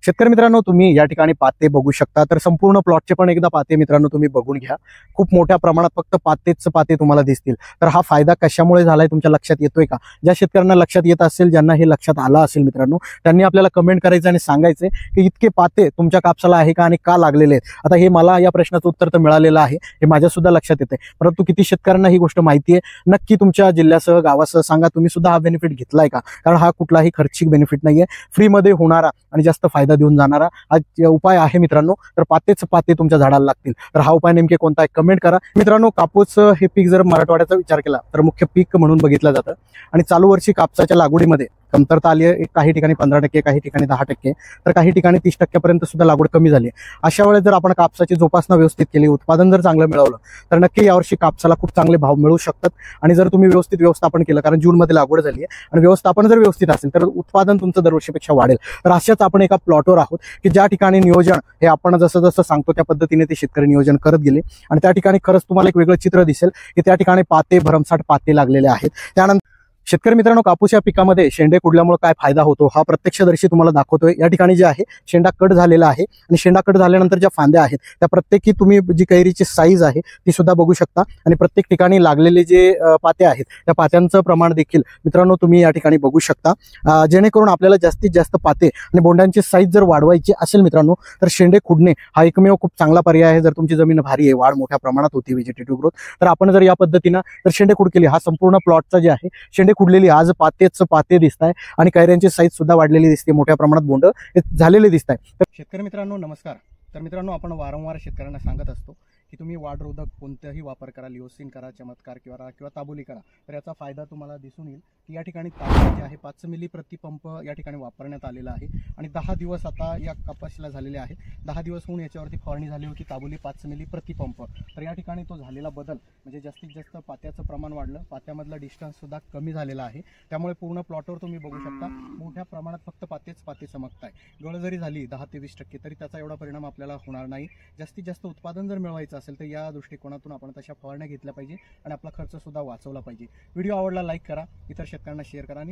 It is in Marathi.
शेतकरी मित्रांनो, तुम्ही या ठिकाणी पाते बघू शकता। तर संपूर्ण प्लॉटचे पण एकदा पाते मित्रांनो तुम्ही बघून घ्या। खूप मोठ्या प्रमाणात फक्त पातेच पाते तुम्हाला दिसतील। तर हा फायदा कशामुळे झालाय तुमच्या लक्षात येतोय का? ज्या शेतकऱ्यांना लक्षात येत असेल, ज्यांना हे लक्षात आलं असेल मित्रांनो, त्यांनी आपल्याला कमेंट करायचं आणि सांगायचे की इतके पाते तुमच्या कापसाला आहे का आणि का लागलेले आहेत। आता हे मला या प्रश्नाचं उत्तर तर मिळालेलं आहे, हे माझ्या सुद्धा लक्षात येते, परंतु किती शेतकऱ्यांना ही गोष्ट माहिती आहे नक्की तुमच्या जिल्ह्यासह गावासह सांगा। तुम्ही सुद्धा हा बेनिफिट घेतलाय का? कारण हा कुठलाही खर्चिक बेनिफिट नाहीये, फ्री मध्ये होणारा आणि जास्त फायदा देऊन जाणारा हा उपाय आहे मित्रांनो। तर पातेच पाते तुमच्या झाडाला लागतील। तर हा उपाय नेमके कोणता आहे कमेंट करा मित्रांनो। कापूस हे पीक जर मराठवाड्याचा विचार केला तर मुख्य पीक म्हणून बघितलं जातं आणि चालू वर्षी कापसाच्या लागवडीमध्ये कमतरता आली आहे। काही ठिकाणी 15%, काही ठिकाणी 10%, तर काही ठिकाणी 30% पर्यंत सुद्धा लागवड कमी झाली आहे। अशा वेळेस जर आपण कापसाची जोपासना व्यवस्थित केली, उत्पादन जर चांगलं मिळवलं तर नक्की यावर्षी कापसाला खूप चांगले भाव मिळू शकतात। आणि जर तुम्ही व्यवस्थित व्यवस्थापन केलं, कारण जून मध्ये लागवड झाली आहे आणि व्यवस्थापन जर व्यवस्थित असेल तर उत्पादन तुमचं दरवर्षीपेक्षा वाढेल। तर अशाच आपण एका प्लॉटवर आहोत की ज्या ठिकाणी नियोजन हे आपण जसं जसं सांगतो त्या पद्धतीने ते शेतकरी नियोजन करत गेले आणि त्या ठिकाणी खरंच तुम्हाला एक वेगळं चित्र दिसेल की त्या ठिकाणी पाते भरमसाठ पाते लागलेले आहेत। त्यानंतर शेतकरी मित्रांनो, कापूस या पिकामध्ये शेंडे कुडल्यामुळे काय फायदा होतो हा प्रत्यक्षदर्शी तुम्हाला दाखवतोय। या ठिकाणी जे आहे शेंडा कट झालेला आहे आणि शेंडा कट झाल्यानंतर ज्या फांद्या आहेत त्या प्रत्येकी तुम्ही जी कैरीची साईज आहे ती सुद्धा बघू शकता आणि प्रत्येक ठिकाणी लागलेले जे पाते आहेत त्या पात्यांचं प्रमाण देखील मित्रांनो तुम्ही या ठिकाणी बघू शकता। जेणेकरून आपल्याला जास्तीत जास्त पाते आणि बोंडांची साईज जर वाढवायची असेल मित्रांनो तर शेंडे खुडणे हा एकमेव खूप चांगला पर्याय आहे। जर तुमची जमीन भारी आहे, वाढ मोठ्या प्रमाणात होती, व्हेजिटेटिव्ह ग्रोथ, तर आपण जर या पद्धतीनं जर शेंडे खुड केली, हा संपूर्ण प्लॉटचा जे आहे शेंडे खुडलेली आज पातेच पाते दिसत आहे आणि कैऱ्यांची साईज सुद्धा वाढलेली दिसते, मोठ्या प्रमाणात बोंड झालेले दिसत आहे। तर शेतकरी मित्रांनो नमस्कार। तर मित्रांनो, आपण वारंवार शेतकऱ्यांना सांगत असतो की तुम्ही वाढरोधक कोणताही वापर करा, लिओसिन करा, चमत्कार किंवा ताबोली करा, तर याचा फायदा तुम्हाला दिसून येईल की या ठिकाणी ताबोली जे आहे 5 मिली प्रति पंप या ठिकाणी वापरण्यात आलेला आहे आणि 10 दिवस आता या कपाशीला झालेले आहे। 10 दिवस होऊन याच्यावरती फवारणी झाली होती ताबोली 5 मिली प्रति पंप। तर या ठिकाणी तो झालेला बदल म्हणजे जास्तीत जास्त पात्याचं प्रमाण वाढलं, पात्यामधला डिस्टन्स सुद्धा कमी झालेला आहे। त्यामुळे पूर्ण प्लॉटवर तुम्ही बघू शकता मोठ्या प्रमाणात फक्त पातेच पाते चमकताय। गळ जरी झाली 10 ते 20% तरी त्याचा एवढा परिणाम आपल्याला होणार नाही। जास्तीत जास्त उत्पादन जर मिळवायचं असेल तर या दृष्टिकोनातून आपण तशा फवारण्या घेतल्या पाहिजे आणि आपला खर्च सुद्धा वाचवला पाहिजे। व्हिडिओ आवडला लाईक करा, इतर शेतकऱ्यांना शेअर करा आणि